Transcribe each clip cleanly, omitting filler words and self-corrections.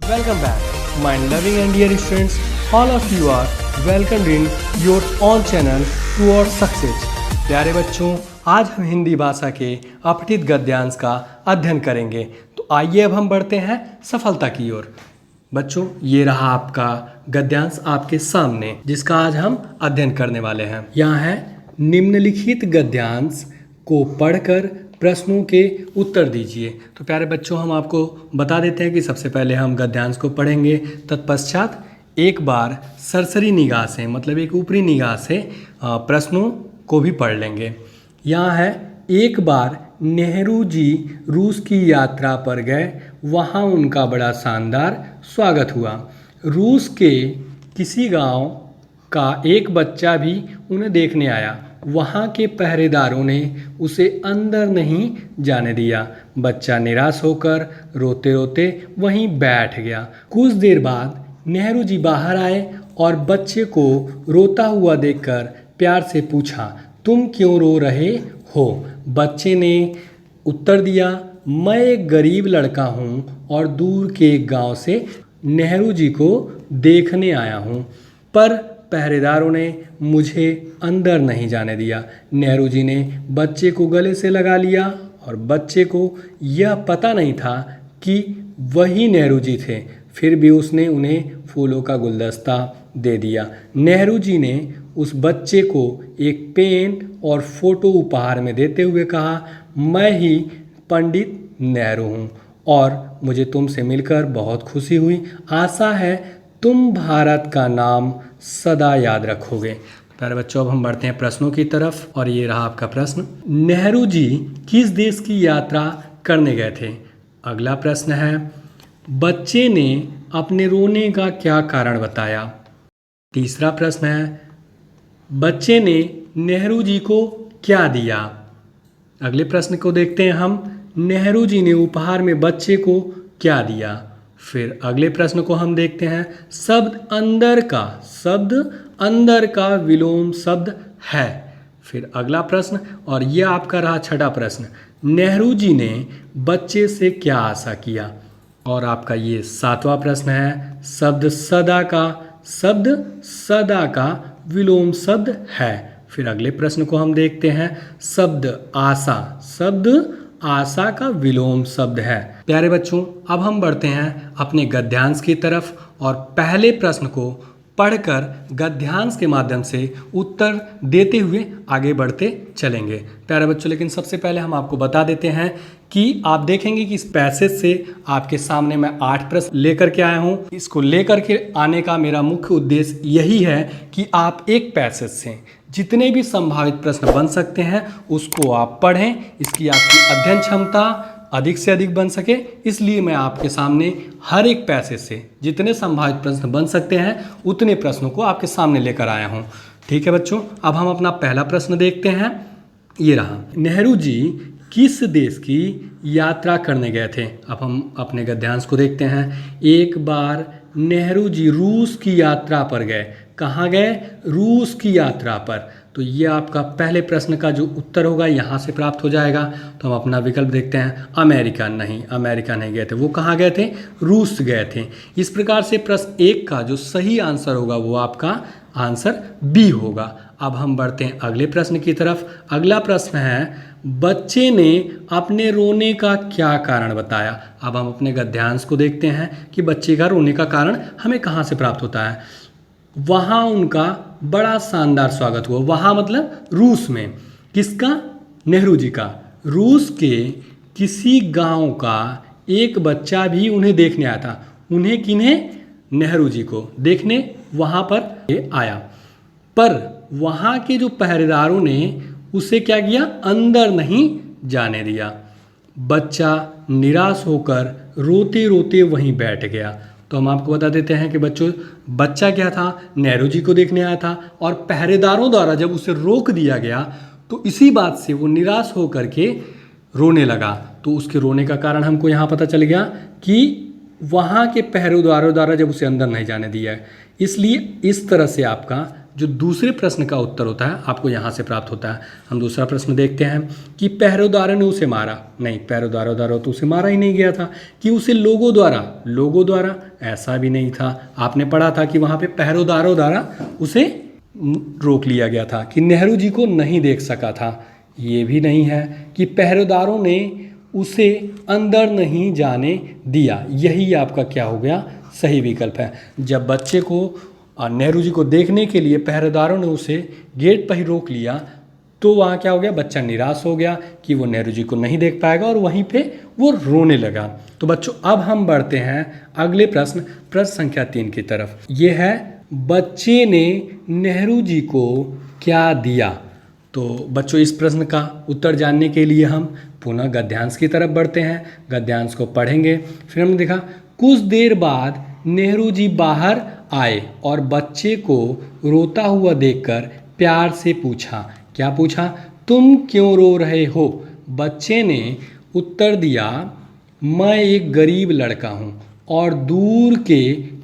Welcome back, my loving and dear students. All of you are welcomed in your own channel towards success. प्यारे बच्चों, आज हम हिंदी भाषा के अपठित गद्यांश का अध्ययन करेंगे। तो आइए अब हम बढ़ते हैं सफलता की ओर। बच्चों, ये रहा आपका गद्यांश आपके सामने, जिसका आज हम अध्ययन करने वाले हैं। यहाँ है निम्नलिखित गद्यांश को पढ़कर प्रश्नों के उत्तर दीजिए। तो प्यारे बच्चों, हम आपको बता देते हैं कि सबसे पहले हम गद्यांश को पढ़ेंगे, तत्पश्चात एक बार सरसरी निगाह से, मतलब एक ऊपरी निगाह से प्रश्नों को भी पढ़ लेंगे। यहाँ है, एक बार नेहरू जी रूस की यात्रा पर गए, वहाँ उनका बड़ा शानदार स्वागत हुआ। रूस के किसी गांव का एक बच्चा भी उन्हें देखने आया। वहाँ के पहरेदारों ने उसे अंदर नहीं जाने दिया। बच्चा निराश होकर रोते रोते वहीं बैठ गया। कुछ देर बाद नेहरू जी बाहर आए और बच्चे को रोता हुआ देखकर प्यार से पूछा, तुम क्यों रो रहे हो? बच्चे ने उत्तर दिया, मैं एक गरीब लड़का हूँ और दूर के एक गांव से नेहरू जी को देखने आया हूँ, पर पहरेदारों ने मुझे अंदर नहीं जाने दिया। नेहरू जी ने बच्चे को गले से लगा लिया और बच्चे को यह पता नहीं था कि वही नेहरू जी थे, फिर भी उसने उन्हें फूलों का गुलदस्ता दे दिया। नेहरू जी ने उस बच्चे को एक पेन और फोटो उपहार में देते हुए कहा, मैं ही पंडित नेहरू हूँ और मुझे तुमसे मिलकर बहुत खुशी हुई। आशा है तुम भारत का नाम सदा याद रखोगे। प्यारे बच्चों, अब हम बढ़ते हैं प्रश्नों की तरफ और ये रहा आपका प्रश्न। नेहरू जी किस देश की यात्रा करने गए थे? अगला प्रश्न है, बच्चे ने अपने रोने का क्या कारण बताया? तीसरा प्रश्न है, बच्चे ने नेहरू जी को क्या दिया? अगले प्रश्न को देखते हैं हम, नेहरू जी ने उपहार में बच्चे को क्या दिया? फिर अगले प्रश्न को हम देखते हैं, शब्द अंदर का विलोम शब्द है। फिर अगला प्रश्न, और यह आपका रहा छठा प्रश्न, नेहरू जी ने बच्चे से क्या आशा किया? और आपका ये सातवां प्रश्न है, शब्द सदा का विलोम शब्द है। फिर अगले प्रश्न को हम देखते हैं, शब्द आशा का विलोम शब्द है। प्यारे बच्चों, अब हम बढ़ते हैं अपने गद्यांश की तरफ और पहले प्रश्न को पढ़कर गद्यांश के माध्यम से उत्तर देते हुए आगे बढ़ते चलेंगे। प्यारे बच्चों, लेकिन सबसे पहले हम आपको बता देते हैं कि आप देखेंगे कि इस पैसेज से आपके सामने मैं 8 प्रश्न लेकर के आया हूँ। इसको लेकर के आने का मेरा मुख्य उद्देश्य यही है कि आप एक पैसेज से जितने भी संभावित प्रश्न बन सकते हैं उसको आप पढ़ें, इसकी आपकी अध्ययन क्षमता अधिक से अधिक बन सके। इसलिए मैं आपके सामने हर एक पैसेज से जितने संभावित प्रश्न बन सकते हैं उतने प्रश्नों को आपके सामने लेकर आया हूँ। ठीक है बच्चों, अब हम अपना पहला प्रश्न देखते हैं। ये रहा, नेहरू जी किस देश की यात्रा करने गए थे? अब हम अपने गद्यांश को देखते हैं। एक बार नेहरू जी रूस की यात्रा पर गए। कहाँ गए? रूस की यात्रा पर। तो ये आपका पहले प्रश्न का जो उत्तर होगा यहाँ से प्राप्त हो जाएगा। तो हम अपना विकल्प देखते हैं, अमेरिका नहीं गए थे। वो कहाँ गए थे? रूस गए थे। इस प्रकार से प्रश्न 1 का जो सही आंसर होगा वो आपका आंसर बी होगा। अब हम बढ़ते हैं अगले प्रश्न की तरफ। अगला प्रश्न है, बच्चे ने अपने रोने का क्या कारण बताया? अब हम अपने गद्यांश को देखते हैं कि बच्चे का रोने का कारण हमें कहाँ से प्राप्त होता है। वहाँ उनका बड़ा शानदार स्वागत हुआ। वहाँ मतलब रूस में। किसका? नेहरू जी का। रूस के किसी गांव का एक बच्चा भी उन्हें देखने आया था। उन्हें किन्हें? नेहरू जी को देखने वहाँ पर आया, पर वहाँ के जो पहरेदारों ने उसे क्या किया? अंदर नहीं जाने दिया। बच्चा निराश होकर रोते रोते वहीं बैठ गया। तो हम आपको बता देते हैं कि बच्चों, बच्चा क्या था? नेहरू जी को देखने आया था और पहरेदारों द्वारा जब उसे रोक दिया गया तो इसी बात से वो निराश होकर के रोने लगा। तो उसके रोने का कारण हमको यहाँ पता चल गया कि वहाँ के पहरेदारों द्वारा जब उसे अंदर नहीं जाने दिया है। इसलिए इस तरह से आपका जो दूसरे प्रश्न का उत्तर होता है आपको यहाँ से प्राप्त होता है। हम दूसरा प्रश्न देखते हैं कि पहरेदारों ने उसे मारा। नहीं, पहरेदारों द्वारा तो उसे मारा ही नहीं गया था। कि उसे लोगों द्वारा, ऐसा भी नहीं था। आपने पढ़ा था कि वहाँ पे पहरेदारों द्वारा उसे रोक लिया गया था। कि नेहरू जी को नहीं देख सका था, ये भी नहीं है। कि पहरेदारों ने उसे अंदर नहीं जाने दिया, यही आपका क्या हो गया, सही विकल्प है। जब बच्चे को नेहरू जी को देखने के लिए पहरेदारों ने उसे गेट पर ही रोक लिया तो वहाँ क्या हो गया, बच्चा निराश हो गया कि वो नेहरू जी को नहीं देख पाएगा और वहीं पे वो रोने लगा। तो बच्चों अब हम बढ़ते हैं अगले प्रश्न संख्या 3 की तरफ। ये है बच्चे ने नेहरू जी को क्या दिया। तो बच्चों इस प्रश्न का उत्तर जानने के लिए हम पुनः गद्यांश की तरफ बढ़ते हैं। गद्यांश को पढ़ेंगे। फिर हमने देखा कुछ देर बाद नेहरू जी बाहर आए और बच्चे को रोता हुआ देखकर प्यार से पूछा। क्या पूछा, तुम क्यों रो रहे हो। बच्चे ने उत्तर दिया, मैं एक गरीब लड़का हूँ और दूर के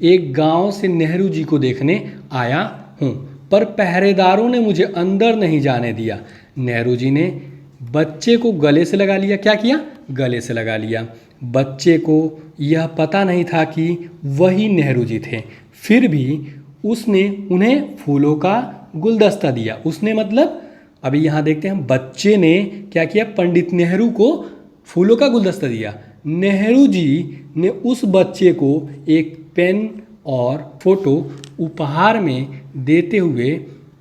एक गांव से नेहरू जी को देखने आया हूँ, पर पहरेदारों ने मुझे अंदर नहीं जाने दिया। नेहरू जी ने बच्चे को गले से लगा लिया। क्या किया, गले से लगा लिया। बच्चे को यह पता नहीं था कि वही नेहरू जी थे, फिर भी उसने उन्हें फूलों का गुलदस्ता दिया। उसने मतलब अभी यहाँ देखते हैं बच्चे ने क्या किया, पंडित नेहरू को फूलों का गुलदस्ता दिया। नेहरू जी ने उस बच्चे को एक पेन और फोटो उपहार में देते हुए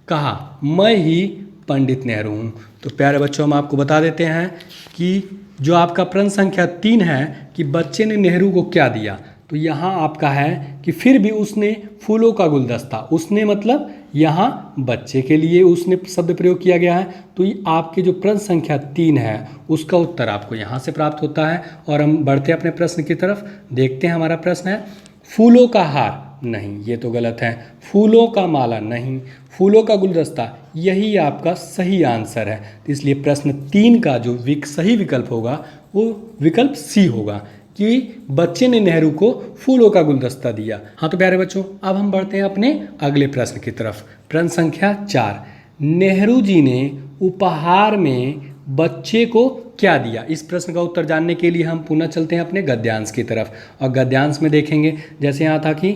कहा, मैं ही पंडित नेहरू हूँ। तो प्यारे बच्चों हम आपको बता देते हैं कि जो आपका प्रश्न संख्या 3 है कि बच्चे ने नेहरू को क्या दिया, तो यहाँ आपका है कि फिर भी उसने फूलों का गुलदस्ता, उसने मतलब यहाँ बच्चे के लिए उसने शब्द प्रयोग किया गया है। तो ये आपके जो प्रश्न संख्या 3 है उसका उत्तर आपको यहाँ से प्राप्त होता है। और हम बढ़ते हैं अपने प्रश्न की तरफ। देखते हैं हमारा प्रश्न है फूलों का हार। नहीं, ये तो गलत है। फूलों का माला नहीं, फूलों का गुलदस्ता, यही आपका सही आंसर है। तो इसलिए प्रश्न 3 का जो सही विकल्प होगा वो विकल्प सी होगा कि बच्चे ने नेहरू को फूलों का गुलदस्ता दिया। हाँ तो प्यारे बच्चों अब हम बढ़ते हैं अपने अगले प्रश्न की तरफ। प्रश्न संख्या 4, नेहरू जी ने उपहार में बच्चे को क्या दिया। इस प्रश्न का उत्तर जानने के लिए हम पुनः चलते हैं अपने गद्यांश की तरफ। और गद्यांश में देखेंगे जैसे यहाँ था कि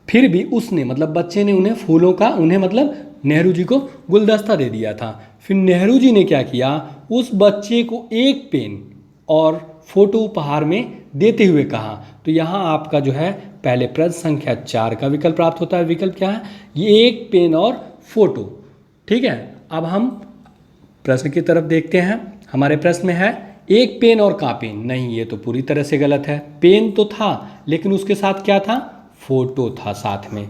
फिर भी उसने मतलब बच्चे ने उन्हें फूलों का, उन्हें मतलब नेहरू जी को गुलदस्ता दे दिया था। फिर नेहरू जी ने क्या किया, उस बच्चे को एक पेन और फोटो उपहार में देते हुए कहा। तो यहाँ आपका जो है पहले प्रश्न संख्या 4 का विकल्प प्राप्त होता है। विकल्प क्या है, ये एक पेन और फोटो। ठीक है, अब हम प्रश्न की तरफ देखते हैं। हमारे प्रश्न में है एक पेन और कॉपी। नहीं, ये तो पूरी तरह से गलत है। पेन तो था लेकिन उसके साथ क्या था, फोटो था साथ में।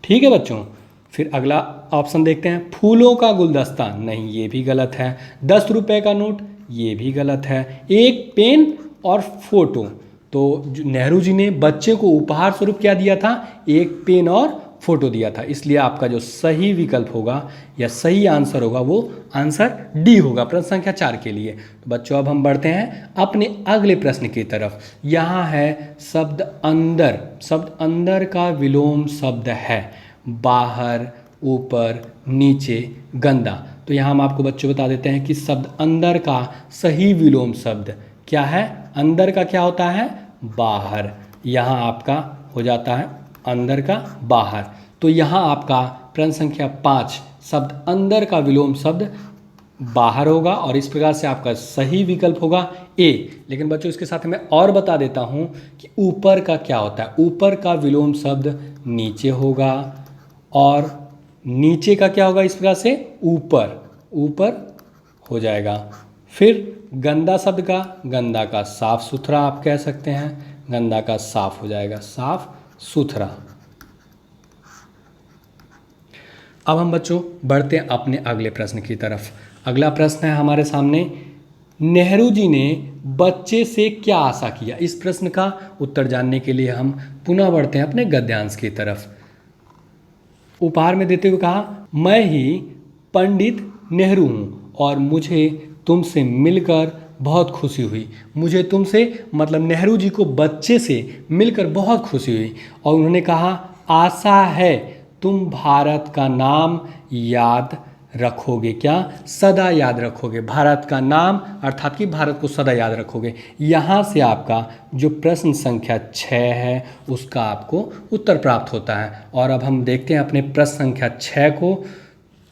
ठीक है बच्चों, फिर अगला ऑप्शन देखते हैं फूलों का गुलदस्ता। नहीं, ये भी गलत है। 10 रुपए का नोट, ये भी गलत है। एक पेन और फोटो, तो नेहरू जी ने बच्चे को उपहार स्वरूप क्या दिया था, एक पेन और फोटो दिया था। इसलिए आपका जो सही विकल्प होगा या सही आंसर होगा वो आंसर डी होगा प्रश्न संख्या 4 के लिए। तो बच्चों अब हम बढ़ते हैं अपने अगले प्रश्न की तरफ। यहाँ है शब्द अंदर। शब्द अंदर का विलोम शब्द है बाहर, ऊपर, नीचे, गंदा। तो यहाँ हम आपको बच्चों बता देते हैं कि शब्द अंदर का सही विलोम शब्द क्या है। अंदर का क्या होता है, बाहर। यहाँ आपका हो जाता है अंदर का बाहर। तो यहाँ आपका प्रश्न संख्या 5 शब्द अंदर का विलोम शब्द बाहर होगा और इस प्रकार से आपका सही विकल्प होगा ए। लेकिन बच्चों इसके साथ मैं और बता देता हूँ कि ऊपर का क्या होता है। ऊपर का विलोम शब्द नीचे होगा और नीचे का क्या होगा, इस प्रकार से ऊपर, ऊपर हो जाएगा। फिर गंदा शब्द का, गंदा का साफ सुथरा आप कह सकते हैं। गंदा का साफ हो जाएगा साफ सुथरा। अब हम बच्चों बढ़ते हैं अपने अगले प्रश्न की तरफ। अगला प्रश्न है हमारे सामने, नेहरू जी ने बच्चे से क्या आशा किया। इस प्रश्न का उत्तर जानने के लिए हम पुनः बढ़ते हैं अपने गद्यांश की तरफ। उपहार में देते हुए कहा, मैं ही पंडित नेहरू हूँ और मुझे तुमसे मिलकर बहुत खुशी हुई। मुझे तुमसे मतलब नेहरू जी को बच्चे से मिलकर बहुत खुशी हुई। और उन्होंने कहा आशा है तुम भारत का नाम याद रखोगे। क्या? सदा याद रखोगे। भारत का नाम अर्थात कि भारत को सदा याद रखोगे। यहाँ से आपका जो प्रश्न संख्या 6 है उसका आपको उत्तर प्राप्त होता है। और अब हम देखते हैं अपने प्रश्न संख्या 6 को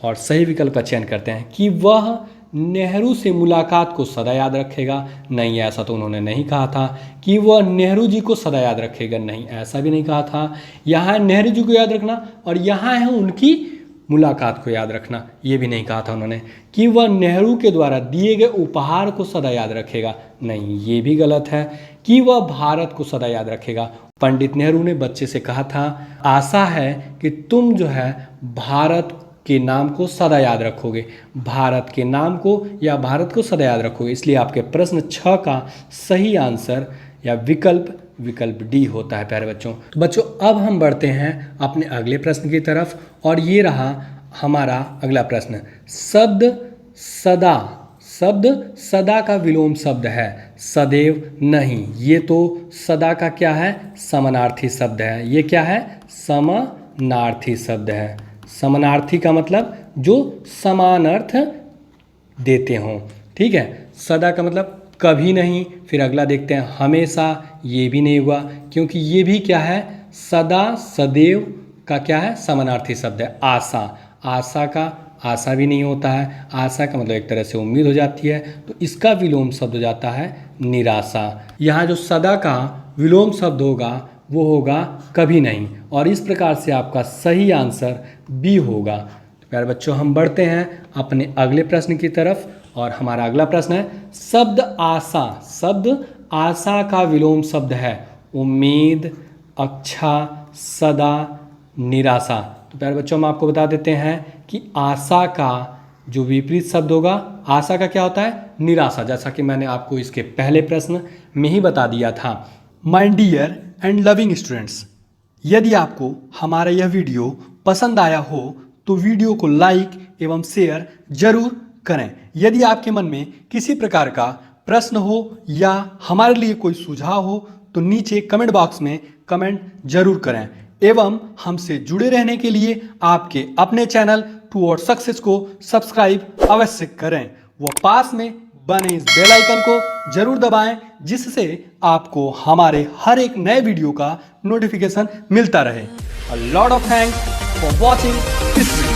और सही विकल्प का चयन करते हैं कि वह नेहरू से मुलाकात को सदा याद रखेगा। नहीं, ऐसा तो उन्होंने नहीं कहा था। कि वह नेहरू जी को सदा याद रखेगा। नहीं, ऐसा भी नहीं कहा था। यहाँ नेहरू जी को याद रखना और यहाँ है उनकी मुलाकात को याद रखना, ये भी नहीं कहा था उन्होंने। कि वह नेहरू के द्वारा दिए गए उपहार को सदा याद रखेगा। नहीं, ये भी गलत है। कि वह भारत को सदा याद रखेगा। पंडित नेहरू ने बच्चे से कहा था, आशा है कि तुम जो है भारत के नाम को सदा याद रखोगे। भारत के नाम को या भारत को सदा याद रखोगे। इसलिए आपके प्रश्न 6 का सही आंसर या विकल्प डी होता है प्यारे बच्चों। तो बच्चों अब हम बढ़ते हैं अपने अगले प्रश्न की तरफ और ये रहा हमारा अगला प्रश्न। शब्द सदा का विलोम शब्द है, सदैव नहीं। ये तो सदा का क्या है? समानार्थी शब्द है। ये क्या है? समानार्थी शब्द है। समानार्थी का मतलब जो समान अर्थ देते हों। ठीक है, सदा का मतलब कभी नहीं। फिर अगला देखते हैं हमेशा, ये भी नहीं हुआ क्योंकि ये भी क्या है? सदा सदैव का क्या है? समानार्थी शब्द है। आशा का आशा भी नहीं होता है। आशा का मतलब एक तरह से उम्मीद हो जाती है, तो इसका विलोम शब्द हो जाता है निराशा। यहाँ जो सदा का विलोम शब्द होगा वो होगा कभी नहीं। और इस प्रकार से आपका सही आंसर बी होगा। तो प्यारे बच्चों हम बढ़ते हैं अपने अगले प्रश्न की तरफ और हमारा अगला प्रश्न है शब्द आशा का विलोम शब्द है उम्मीद, अच्छा, सदा, निराशा। तो प्यारे बच्चों हम आपको बता देते हैं कि आशा का जो विपरीत शब्द होगा, आशा का क्या होता है? निराशा। जैसा कि मैंने आपको इसके पहले प्रश्न में ही बता दिया था। My dear and loving students, यदि आपको हमारा यह वीडियो पसंद आया हो तो वीडियो को लाइक एवं शेयर जरूर करें। यदि आपके मन में किसी प्रकार का प्रश्न हो या हमारे लिए कोई सुझाव हो तो नीचे कमेंट बॉक्स में कमेंट जरूर करें। एवं हमसे जुड़े रहने के लिए आपके अपने चैनल टुवर्ड्स सक्सेस को सब्सक्राइब अवश्य करें। वो पास में बने इस बेल आइकन को जरूर दबाएं जिससे आपको हमारे हर एक नए वीडियो का नोटिफिकेशन मिलता रहे। A lot of thanks for watching this video.